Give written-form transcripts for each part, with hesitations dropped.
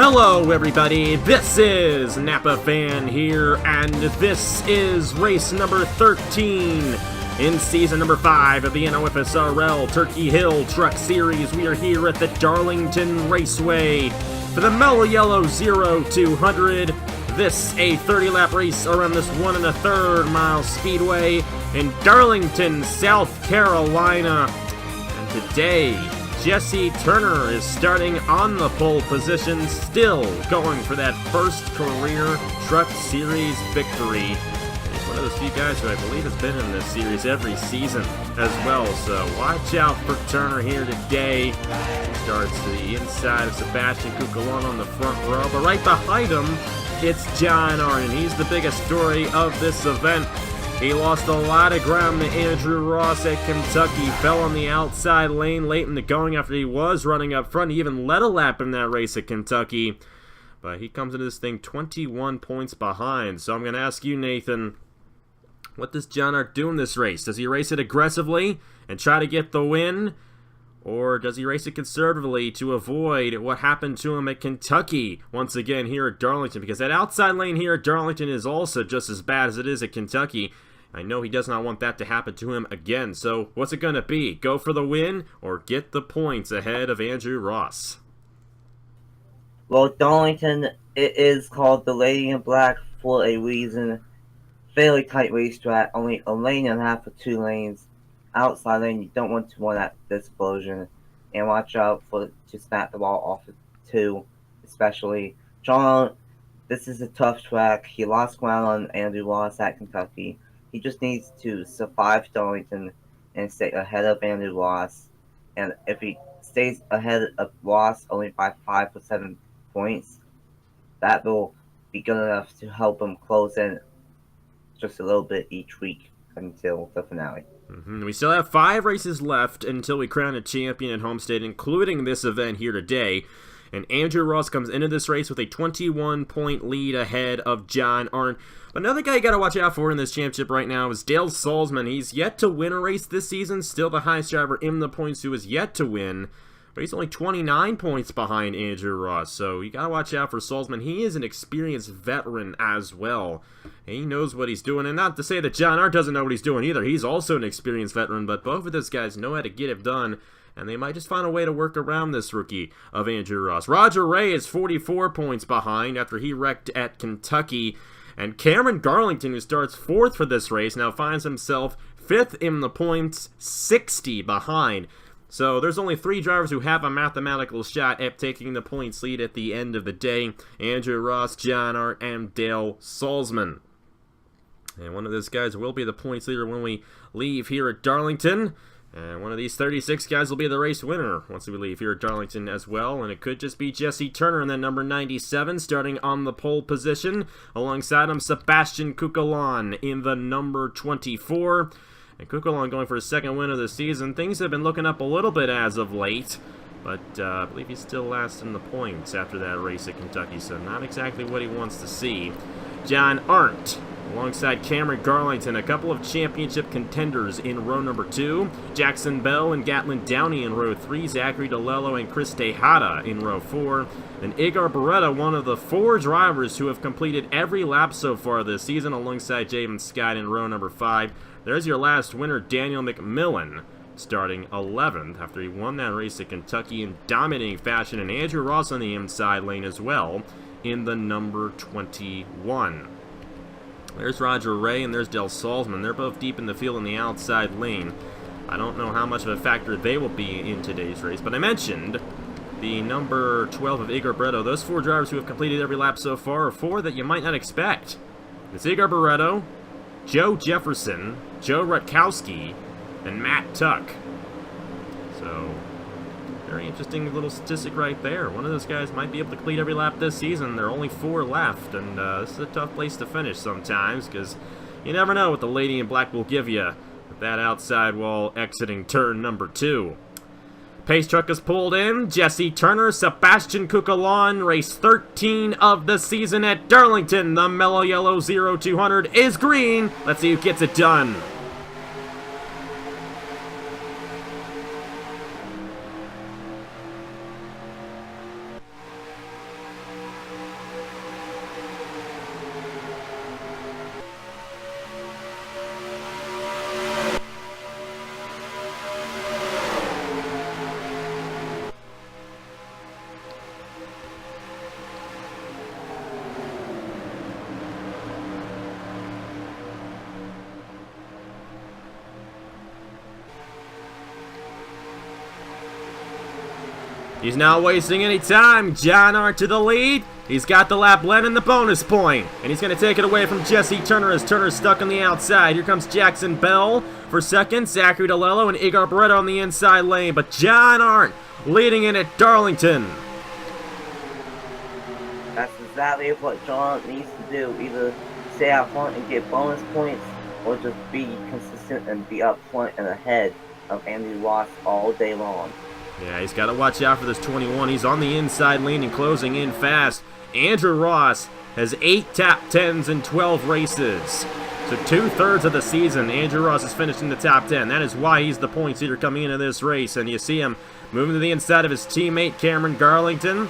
Hello everybody, this is Napa Fan here, and this is race number 13 in season number 5 of the NOFSRL Turkey Hill Truck Series. We are here at the Darlington Raceway for the Mello Yello 0-200. This a 30-lap race around this 1 1/3 mile speedway in Darlington, South Carolina. And today, Jesse Turner is starting on the pole position, still going for that first career Truck Series victory. He's one of those few guys who I believe has been in this series every season as well, so watch out for Turner here today. He starts to the inside of Sebastian Cucalon on the front row, but right behind him, it's John Arndt, and he's the biggest story of this event. He lost a lot of ground to Andrew Ross at Kentucky, fell on the outside lane late in the going after he was running up front. He even led a lap in that race at Kentucky, but he comes into this thing 21 points behind. So I'm going to ask you, Nathan, what does John Arndt do in this race? Does he race it aggressively and try to get the win? Or does he race it conservatively to avoid what happened to him at Kentucky once again here at Darlington? Because that outside lane here at Darlington is also just as bad as it is at Kentucky. I know he does not want that to happen to him again. So what's it going to be? Go for the win or get the points ahead of Andrew Ross? Well, Darlington, it is called the Lady in Black for a reason. Fairly tight racetrack, only a lane and a half or 2 lanes. Outside lane, you don't want to run at this explosion, and watch out to snap the ball off of 2, especially. John, this is a tough track. He lost ground on Andrew Ross at Kentucky. He just needs to survive Darlington and stay ahead of Andrew Ross. And if he stays ahead of Ross only by 5 or 7 points, that will be good enough to help him close in just a little bit each week until the finale. We still have 5 races left until we crown a champion at Homestead, including this event here today. And Andrew Ross comes into this race with a 21-point lead ahead of John Arndt. Another guy you got to watch out for in this championship right now is Dale Salzman. He's yet to win a race this season, still the highest driver in the points who is yet to win. But he's only 29 points behind Andrew Ross, so you got to watch out for Salzman. He is an experienced veteran as well. He knows what he's doing, and not to say that John Arndt doesn't know what he's doing either. He's also an experienced veteran, but both of those guys know how to get it done, and they might just find a way to work around this rookie of Andrew Ross. Roger Ray is 44 points behind after he wrecked at Kentucky, and Cameron Garlington, who starts 4th for this race, now finds himself 5th in the points, 60 behind. So there's only 3 drivers who have a mathematical shot at taking the points lead at the end of the day. Andrew Ross, John Arndt, and Dale Salzman. And one of those guys will be the points leader when we leave here at Darlington. And one of these 36 guys will be the race winner once we leave here at Darlington as well. And it could just be Jesse Turner in that number 97 starting on the pole position. Alongside him, Sebastian Cucalon in the number 24. And Cucalon going for his 2nd win of the season. Things have been looking up a little bit as of late, but I believe he's still last in the points after that race at Kentucky, so not exactly what he wants to see. John Arndt, alongside Cameron Garlington, a couple of championship contenders in row number 2. Jackson Bell and Gatlin Downey in row 3. Zachary DeLello and Chris Tejada in row 4. And Igor Beretta, one of the 4 drivers who have completed every lap so far this season, alongside Javen Scott in row number 5. There's your last winner, Daniel McMillan, starting 11th after he won that race at Kentucky in dominating fashion, and Andrew Ross on the inside lane as well in the number 21. There's Roger Ray and there's Dale Salzman. They're both deep in the field in the outside lane. I don't know how much of a factor they will be in today's race, but I mentioned the number 12 of Igor Barretto. Those 4 drivers who have completed every lap so far are 4 that you might not expect. It's Igor Barretto, Joe Jefferson, Joe Rutkowski, and Matt Tuck. So, very interesting little statistic right there. One of those guys might be able to complete every lap this season. There are only 4 left, and this is a tough place to finish sometimes, because you never know what the Lady in Black will give you with that outside wall exiting turn number 2. Pace truck is pulled in. Jesse Turner, Sebastian Cucalon, race 13 of the season at Darlington. The Mello Yello 0-200 is green. Let's see who gets it done. He's not wasting any time. John Arndt to the lead. He's got the lap led and the bonus point. And he's going to take it away from Jesse Turner as Turner's stuck on the outside. Here comes Jackson Bell for second. Zachary DeLello and Igor Barreto on the inside lane. But John Arndt leading in at Darlington. That's exactly what John needs to do. Either stay out front and get bonus points, or just be consistent and be up front and ahead of Andy Ross all day long. Yeah, he's got to watch out for this 21. He's on the inside lane and closing in fast. Andrew Ross has 8 top 10s in 12 races. So 2/3 of the season, Andrew Ross has finished in the top 10. That is why he's the points leader coming into this race. And you see him moving to the inside of his teammate, Cameron Garlington.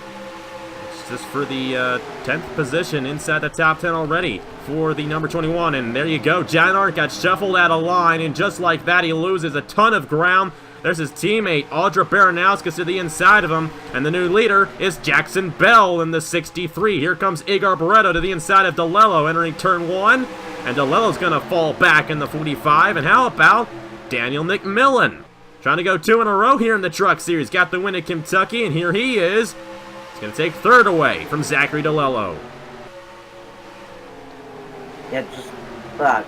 It's just for the 10th position inside the top 10 already for the number 21. And there you go. John Arndt got shuffled out of line. And just like that, he loses a ton of ground. There's his teammate, Audra Baranauskas, to the inside of him, and the new leader is Jackson Bell in the 63. Here comes Igor Barreto to the inside of DeLello entering turn 1, and DeLello's going to fall back in the 45. And how about Daniel McMillan? Trying to go 2 in a row here in the Truck Series. Got the win at Kentucky, and here he is. He's going to take third away from Zachary DeLello. Yeah,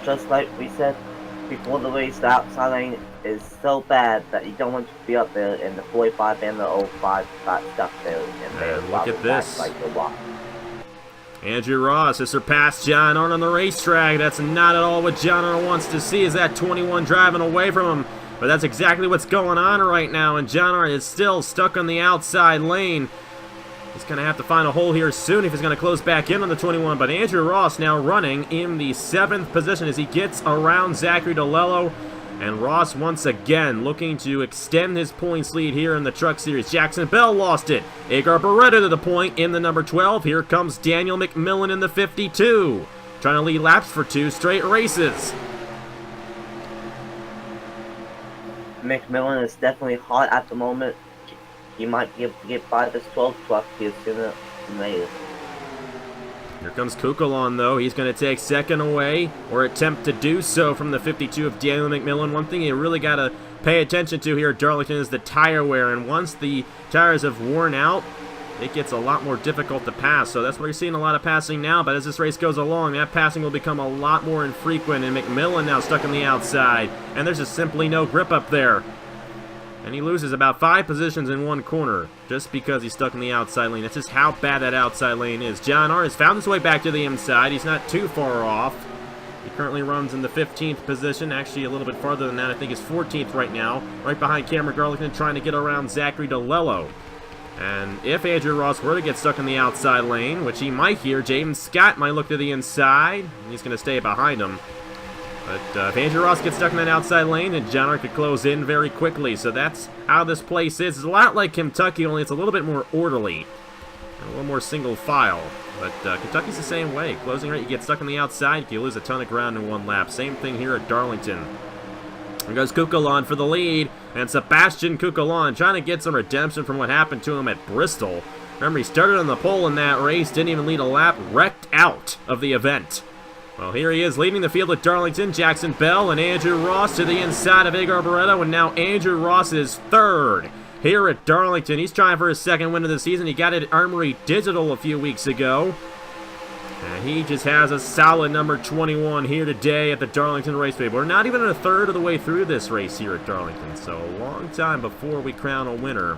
just like we said before the race, the outside lane is so bad that you don't want to be up there in the 45 and the 05 got stuck there. And look at this. Like the walk. Andrew Ross has surpassed John Arndt on the racetrack. That's not at all what John Arndt wants to see, is that 21 driving away from him. But that's exactly what's going on right now, and John Arndt is still stuck on the outside lane. He's going to have to find a hole here soon if he's going to close back in on the 21. But Andrew Ross now running in the 7th position as he gets around Zachary DeLello. And Ross once again looking to extend his points lead here in the Truck Series. Jackson Bell lost it. Igor Barreto to the point in the number 12. Here comes Daniel McMillan in the 52. Trying to lead laps for 2 straight races. McMillan is definitely hot at the moment. He might be able to get by this 12 truck here sooner than later. Here comes Kukulon, though. He's going to take second away, or attempt to do so, from the 52 of Daniel McMillan. One thing you really got to pay attention to here at Darlington is the tire wear, and once the tires have worn out, it gets a lot more difficult to pass. So that's why you're seeing a lot of passing now, but as this race goes along, that passing will become a lot more infrequent, and McMillan now stuck on the outside, and there's just simply no grip up there. And he loses about 5 positions in one corner just because he's stuck in the outside lane. That's just how bad that outside lane is. John Arndt has found his way back to the inside. He's not too far off. He currently runs in the 15th position, actually a little bit farther than that. I think he's 14th right now, right behind Cameron Garlington, trying to get around Zachary DeLello. And if Andrew Ross were to get stuck in the outside lane, which he might here, James Scott might look to the inside. He's going to stay behind him. But if Andrew Ross gets stuck in that outside lane, then John Arndt could close in very quickly. So that's how this place is. It's a lot like Kentucky, only it's a little bit more orderly. And a little more single file. But Kentucky's the same way. Closing rate, you get stuck on the outside, you lose a ton of ground in one lap. Same thing here at Darlington. Here goes Kukulon for the lead. And Sebastian Kukulon trying to get some redemption from what happened to him at Bristol. Remember, he started on the pole in that race, didn't even lead a lap, wrecked out of the event. Well, here he is leading the field at Darlington. Jackson Bell and Andrew Ross to the inside of Igor Barreto, and now Andrew Ross is third here at Darlington. He's trying for his second win of the season. He got it at Armory Digital a few weeks ago. And he just has a solid number 21 here today at the Darlington Raceway. We're not even a third of the way through this race here at Darlington, so a long time before we crown a winner.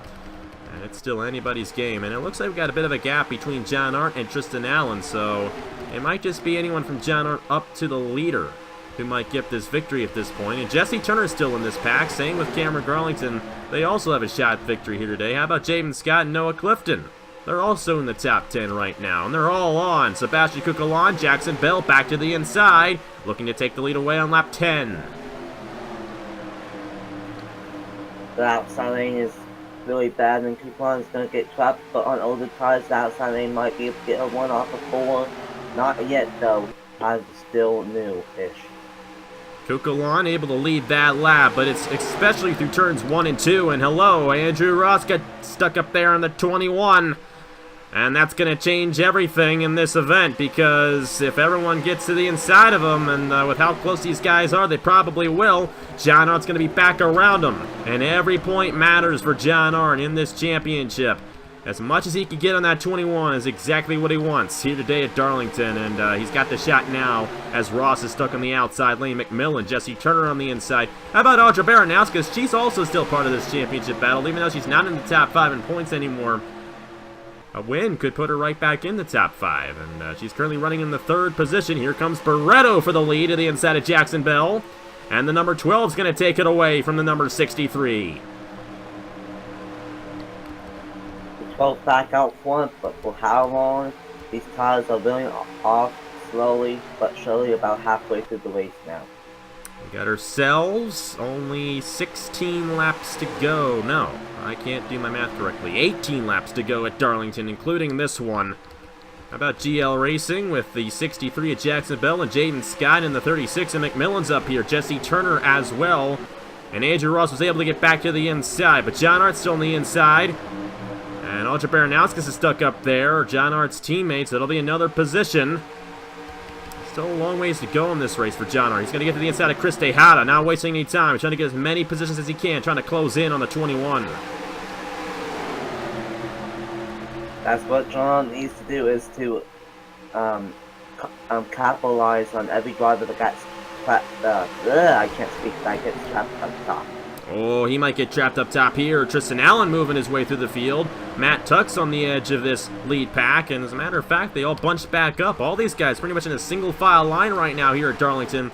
And it's still anybody's game. And it looks like we've got a bit of a gap between John Arndt and Tristan Allen, so it might just be anyone from John Arndt up to the leader who might get this victory at this point. And Jesse Turner's still in this pack. Same with Cameron Garlington. They also have a shot at victory here today. How about Javen Scott and Noah Clifton? They're also in the top 10 right now, and they're all on. Sebastian Kukulon, Jackson Bell back to the inside, looking to take the lead away on lap 10. The outside lane is really bad, and Kukulon is going to get trapped, but on older tires, the outside lane might be able to get a 1 off of 4. Not yet, though. I'm still new-ish. Kukulon able to lead that lap, but it's especially through turns 1 and 2. And hello, Andrew Ross got stuck up there on the 21. And that's going to change everything in this event, because if everyone gets to the inside of them, and with how close these guys are, they probably will, John Arndt's going to be back around them. And every point matters for John Arndt in this championship. As much as he can get on that 21 is exactly what he wants here today at Darlington. And he's got the shot now as Ross is stuck on the outside lane. McMillan, Jesse Turner on the inside. How about Audra Baranowski? She's also still part of this championship battle, even though she's not in the top 5 in points anymore. A win could put her right back in the top 5, and she's currently running in the 3rd position. Here comes Barreto for the lead to the inside of Jackson Bell, and the number 12 is going to take it away from the number 63. The 12 back out front, but for how long? These cars are veering off slowly but surely about halfway through the race now. We got ourselves only 16 laps to go. No, I can't do my math correctly. 18 laps to go at Darlington, including this one. How about GL Racing with the 63 at Jackson Bell and Jaden Scott in the 36, and McMillan's up here. Jesse Turner as well. And Andrew Ross was able to get back to the inside, but John Arndt's still on the inside. And Audra Baranowski is stuck up there. John Arndt's teammates. That'll be another position. Still a long ways to go in this race for John Arndt. He's going to get to the inside of Chris Tejada, not wasting any time. He's trying to get as many positions as he can, trying to close in on the 21. That's what John needs to do, is to capitalize on every driver that gets trapped. I can't speak, that gets trapped up top. Oh, he might get trapped up top here. Tristan Allen moving his way through the field. Matt Tuck's on the edge of this lead pack, and as a matter of fact, they all bunched back up. All these guys pretty much in a single file line right now here at Darlington.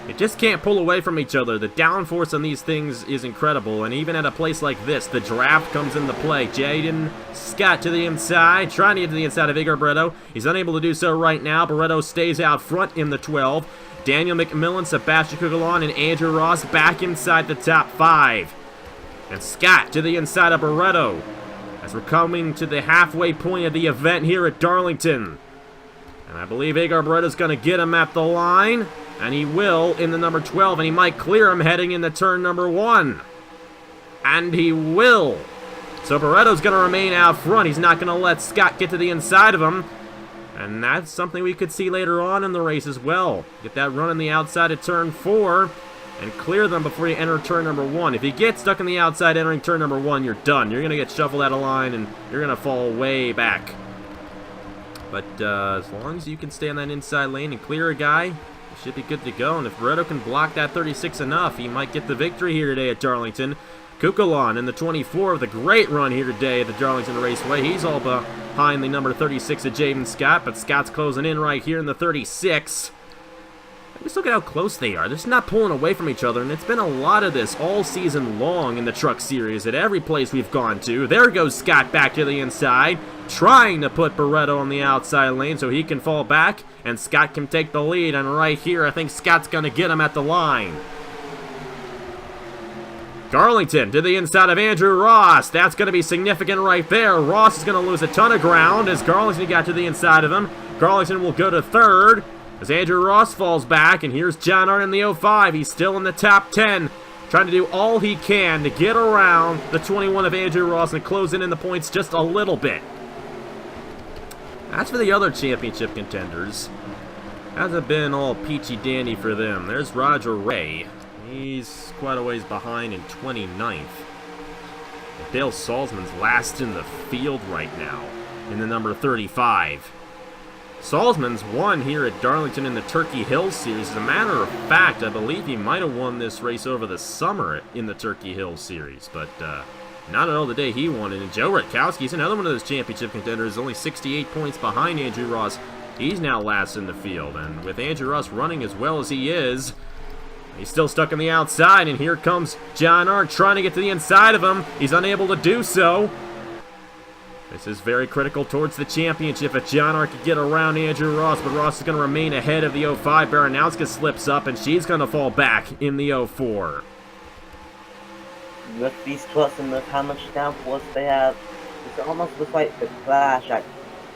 They just can't pull away from each other. The downforce on these things is incredible, and even at a place like this, the draft comes into play. Jaden Scott to the inside, trying to get to the inside of Igor Barreto. He's unable to do so right now. Barreto stays out front in the 12. Daniel McMillan, Sebastian Kugelon, and Andrew Ross back inside the top 5. And Scott to the inside of Barreto as we're coming to the halfway point of the event here at Darlington. And I believe Igor Barreto's going to get him at the line, and he will in the number 12, and he might clear him heading into turn number 1. And he will. So Barreto's going to remain out front. He's not going to let Scott get to the inside of him. And that's something we could see later on in the race as well. Get that run on the outside of turn 4 and clear them before you enter turn number 1. If you get stuck on the outside entering turn number 1, you're done. You're going to get shuffled out of line and you're going to fall way back. But as long as you can stay on that inside lane and clear a guy, you should be good to go. And if Barreto can block that 36 enough, he might get the victory here today at Darlington. Kukulon in the 24 with a great run here today at the Darlington Raceway. He's all behind the number 36 of Jaden Scott, but Scott's closing in right here in the 36. Just look at how close they are. They're just not pulling away from each other, and it's been a lot of this all season long in the Truck Series at every place we've gone to. There goes Scott back to the inside, trying to put Barreto on the outside lane so he can fall back, and Scott can take the lead, and right here I think Scott's going to get him at the line. Darlington to the inside of Andrew Ross. That's going to be significant right there. Ross is going to lose a ton of ground as Garlington got to the inside of him. Garlington will go to 3rd as Andrew Ross falls back. And here's John Arndt in the 05. He's still in the top 10, trying to do all he can to get around the 21 of Andrew Ross and close in the points just a little bit. As for the other championship contenders, hasn't been all peachy dandy for them. There's Roger Ray. He's quite a ways behind in 29th. Dale Salzman's last in the field right now in the number 35. Salzman's won here at Darlington in the Turkey Hill Series. As a matter of fact, I believe he might have won this race over the summer in the Turkey Hill Series, but not at all the day he won it. And Joe Rutkowski's another one of those championship contenders, only 68 points behind Andrew Ross. He's now last in the field, and with Andrew Ross running as well as he is, he's still stuck on the outside, and here comes John Arndt trying to get to the inside of him. He's unable to do so. This is very critical towards the championship if John Arndt can get around Andrew Ross, but Ross is going to remain ahead of the 05. Baranowska slips up, and she's going to fall back in the 04. With these trucks and with how much downforce they have, it almost looks like the Clash at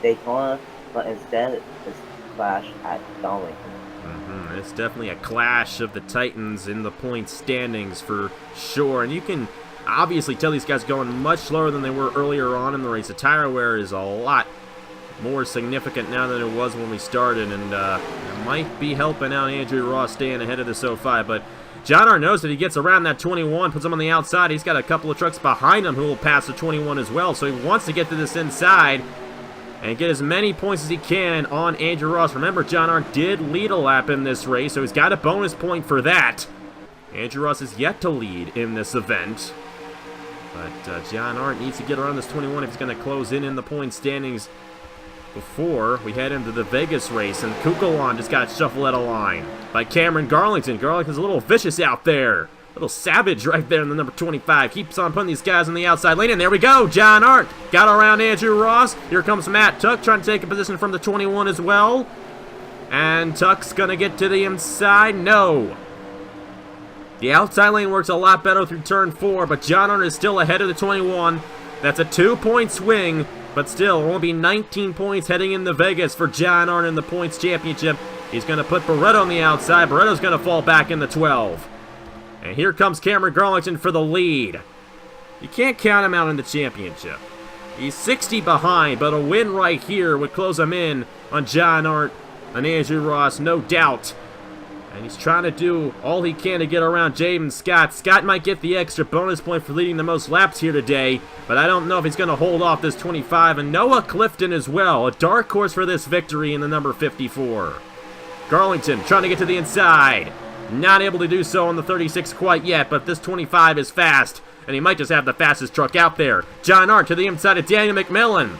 Daytona, but instead it's Clash at Darlington. It's definitely a clash of the Titans in the point standings for sure. And you can obviously tell these guys going much slower than they were earlier on in the race. The tire wear is a lot more significant now than it was when we started, and it might be helping out Andrew Ross staying ahead of this 05, but John Arndt knows that he gets around that 21, puts him on the outside. He's got a couple of trucks behind him who will pass the 21 as well, so he wants to get to this inside and get as many points as he can on Andrew Ross. Remember, John Arndt did lead a lap in this race, so he's got a bonus point for that. Andrew Ross is yet to lead in this event, but John Arndt needs to get around this 21 if he's going to close in the point standings before we head into the Vegas race. And Kukulon just got shuffled out of line by Cameron Garlington. Garlington's a little vicious out there. A little savage right there in the number 25. Keeps on putting these guys on the outside lane. And there we go. John Arndt got around Andrew Ross. Here comes Matt Tuck trying to take a position from the 21 as well. And Tuck's going to get to the inside. No. The outside lane works a lot better through turn 4, but John Arndt is still ahead of the 21. That's a 2-point swing. But still, it will be 19 points heading into Vegas for John Arndt in the points championship. He's going to put Barretto on the outside. Barretto's going to fall back in the 12. And here comes Cameron Garlington for the lead. You can't count him out in the championship. He's 60 behind, but a win right here would close him in on John Arndt and Andrew Ross, no doubt. And he's trying to do all he can to get around Jaden Scott. Scott might get the extra bonus point for leading the most laps here today, but I don't know if he's going to hold off this 25. And Noah Clifton as well, a dark horse for this victory in the number 54. Garlington trying to get to the inside. Not able to do so on the 36 quite yet, but this 25 is fast, and he might just have the fastest truck out there. John Arndt to the inside of Daniel McMillan.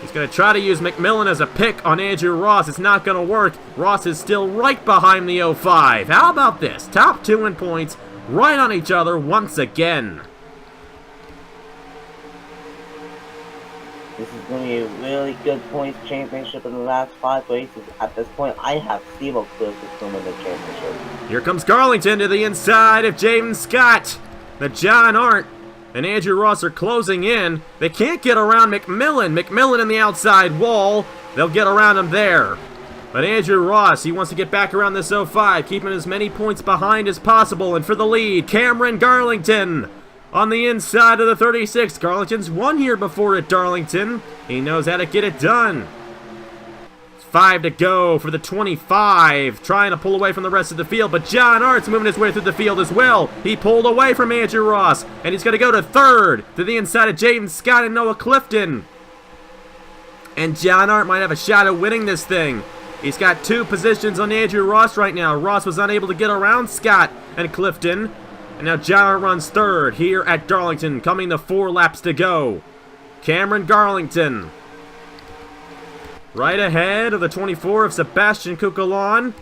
He's going to try to use McMillan as a pick on Andrew Ross. It's not going to work. Ross is still right behind the 05. How about this? Top 2 in points, right on each other once again. This is going to be a really good points championship in the last 5 races. At this point, I have zero clue who's going to win the championship. Here comes Garlington to the inside of Jaden Scott. The John Arndt and Andrew Ross are closing in. They can't get around McMillan. McMillan in the outside wall. They'll get around him there. But Andrew Ross, he wants to get back around this 05, keeping as many points behind as possible. And for the lead, Cameron Garlington on the inside of the 36. Garlington's won here before at Darlington. He knows how to get it done. 5 to go for the 25, trying to pull away from the rest of the field, but John Arndt's moving his way through the field as well. He pulled away from Andrew Ross, and he's going to go to 3rd, to the inside of Jaden Scott and Noah Clifton. And John Arndt might have a shot at winning this thing. He's got 2 positions on Andrew Ross right now. Ross was unable to get around Scott and Clifton, and now John Arndt runs 3rd here at Darlington, coming to 4 laps to go. Cameron Garlington right ahead of the 24 of Sebastian Kukulon.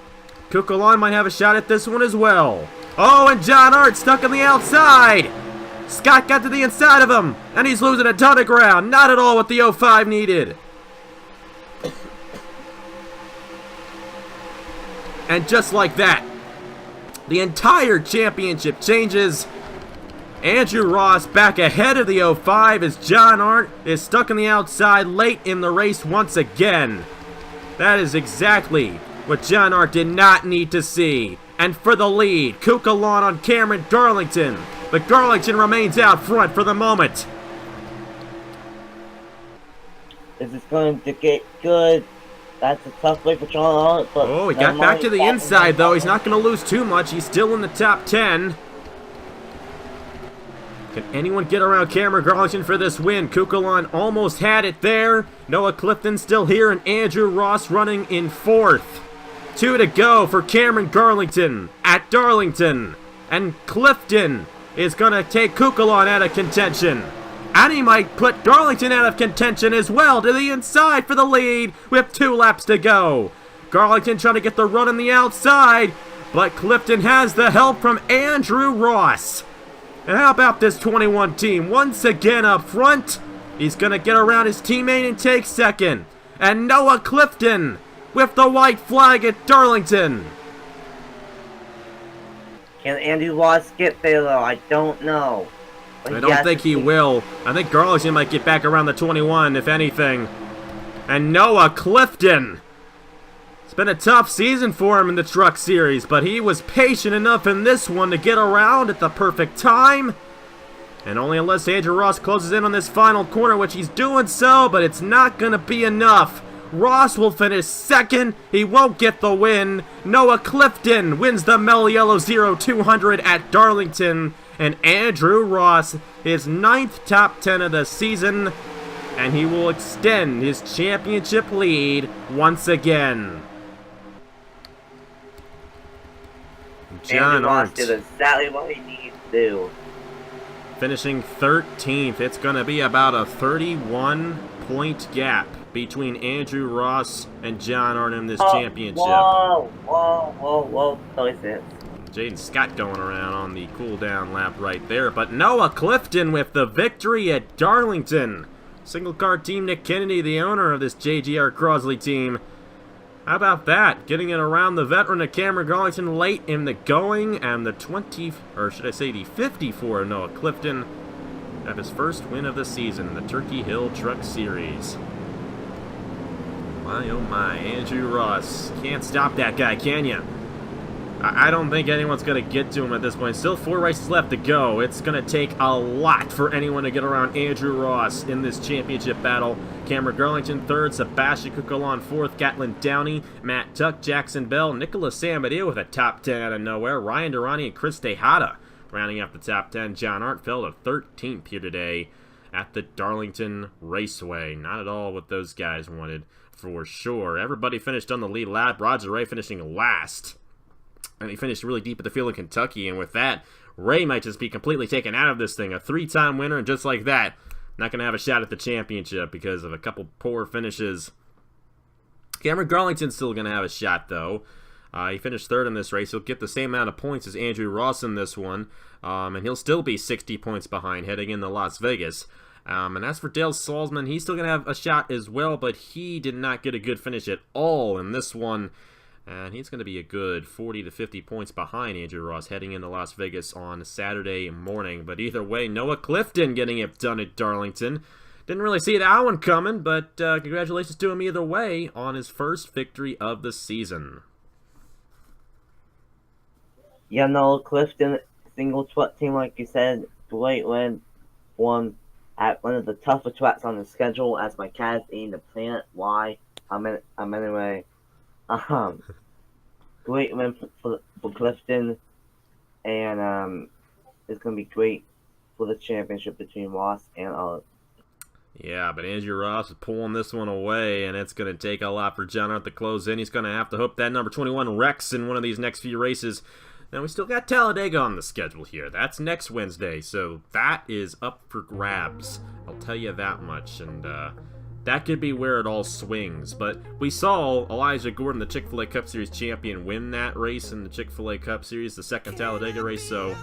Kukulon might have a shot at this one as well. Oh, and John Arndt stuck on the outside. Scott got to the inside of him, and he's losing a ton of ground. Not at all what the 05 needed. And just like that, the entire championship changes. Andrew Ross back ahead of the 05 as John Arndt is stuck on the outside late in the race once again. That is exactly what John Arndt did not need to see. And for the lead, Kukulon on Cameron Garlington. But Garlington remains out front for the moment. This is going to get good. That's a tough way for John Arndt. But oh, he got back to the inside though. He's not going to lose too much. He's still in the top 10. Can anyone get around Cameron Garlington for this win? Kukulon almost had it there. Noah Clifton still here, and Andrew Ross running in 4th. 2 to go for Cameron Garlington at Darlington. And Clifton is going to take Kukulon out of contention. And he might put Darlington out of contention as well, to the inside for the lead with 2 laps to go. Garlington trying to get the run on the outside, but Clifton has the help from Andrew Ross. And how about this 21 team? Once again up front, he's going to get around his teammate and take 2nd. And Noah Clifton with the white flag at Darlington. Can Andrew Ross get there though? I don't know. But I don't think he will. I think Garlington might get back around the 21, if anything. And Noah Clifton. It's been a tough season for him in the Truck Series, but he was patient enough in this one to get around at the perfect time. And only unless Andrew Ross closes in on this final corner, which he's doing so, but it's not going to be enough. Ross will finish second. He won't get the win. Noah Clifton wins the Mello Yello 0-200 at Darlington. And Andrew Ross, his 9th top 10 of the season. And he will extend his championship lead once again. John Arndt did exactly what he needs to do. Finishing 13th. It's going to be about a 31-point gap between Andrew Ross and John Arndt in this championship. Whoa. 36. Jaden Scott going around on the cool-down lap right there. But Noah Clifton with the victory at Darlington. Single car team Nick Kennedy, the owner of this JGR Crosley team. How about that? Getting it around the veteran of Cameron Garlington late in the going, and the 54 Noah Clifton have his first win of the season in the Turkey Hill Truck Series. My oh my, Andrew Ross. Can't stop that guy, can ya? I don't think anyone's going to get to him at this point. Still 4 races left to go. It's going to take a lot for anyone to get around Andrew Ross in this championship battle. Cameron Garlington 3rd, Sebastian Kukulon 4th, Gatlin Downey, Matt Tuck, Jackson Bell, Nicholas Samadeo with a top 10 out of nowhere, Ryan Durrani and Chris Tejada rounding up the top 10. John Arndt fell to 13th here today at the Darlington Raceway. Not at all what those guys wanted, for sure. Everybody finished on the lead lap. Roger Ray finishing last. And he finished really deep at the field in Kentucky, and with that, Ray might just be completely taken out of this thing. A 3-time winner, and just like that, not going to have a shot at the championship because of a couple poor finishes. Cameron Garlington's still going to have a shot, though. He finished 3rd in this race. He'll get the same amount of points as Andrew Ross in this one, and he'll still be 60 points behind heading into Las Vegas. And as for Dale Salzman, he's still going to have a shot as well, but he did not get a good finish at all in this one. And he's going to be a good 40 to 50 points behind Andrew Ross heading into Las Vegas on Saturday morning. But either way, Noah Clifton getting it done at Darlington. Didn't really see that one coming, but congratulations to him either way on his first victory of the season. Yeah, Noah Clifton, single truck team, like you said, great win. Won at one of the tougher tracks on the schedule as my cat's eating the plant. Why? Anyway. Great win for Clifton, and it's going to be great for the championship between Ross and Arndt. Yeah, but Andrew Ross is pulling this one away, and it's going to take a lot for John Arndt to close in. He's going to have to hope that number 21 wrecks in one of these next few races. Now, we still got Talladega on the schedule here. That's next Wednesday, so that is up for grabs. I'll tell you that much, and that could be where it all swings. But we saw Elijah Gordon, the Chick-fil-A Cup Series champion, win that race in the Chick-fil-A Cup Series, the second Talladega race. So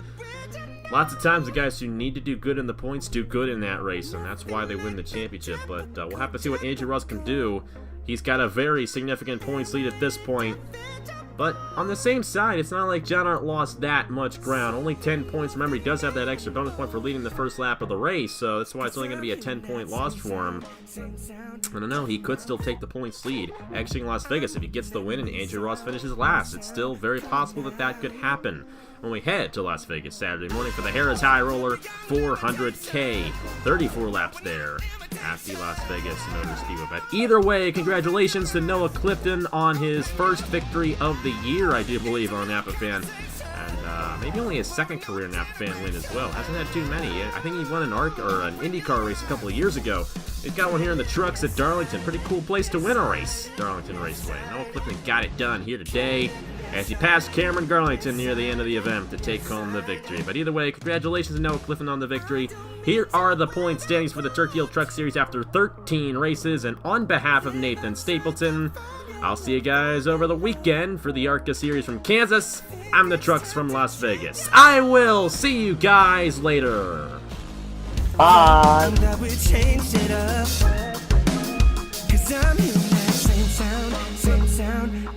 lots of times the guys who need to do good in the points do good in that race, and that's why they win the championship. But we'll have to see what Andrew Ross can do. He's got a very significant points lead at this point. But on the same side, it's not like John Arndt lost that much ground. Only 10 points. Remember, he does have that extra bonus point for leading the first lap of the race, so that's why it's only going to be a 10-point loss for him. I don't know. He could still take the points lead exiting Las Vegas if he gets the win and Andrew Ross finishes last. It's still very possible that that could happen when we head to Las Vegas Saturday morning for the Harrah's High Roller 400K. 34 laps there at the Las Vegas Motor Speedway. But either way, congratulations to Noah Clifton on his first victory of the year, I do believe, on Napa Fan. And maybe only his second career Napa Fan win as well. Hasn't had too many. I think he won an IndyCar race a couple of years ago. He's got one here in the trucks at Darlington. Pretty cool place to win a race, Darlington Raceway. Noah Clifton got it done here today as he passed Cameron Garlington near the end of the event to take home the victory. But either way, congratulations to Noah Clifton on the victory. Here are the point standings for the Turkey Hill Truck Series after 13 races, and on behalf of Nathan Stapleton, I'll see you guys over the weekend for the ARCA Series from Kansas. I'm the Trucks from Las Vegas. I will see you guys later. Bye.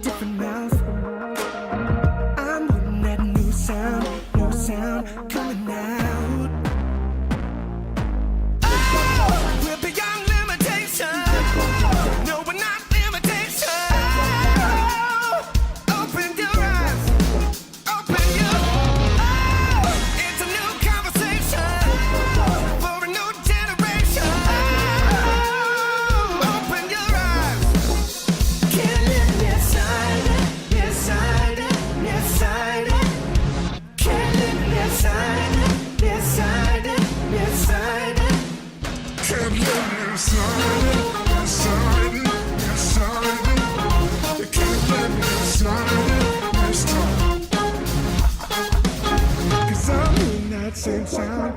Different mouth. I'm putting that new sound coming out. Oh, we're beyond limitation. No, we're not limitation. Open your eyes. Open your. Oh, it's a new conversation. Same sound.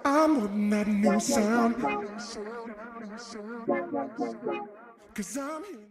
I'm on that new sound. 'Cause I'm here.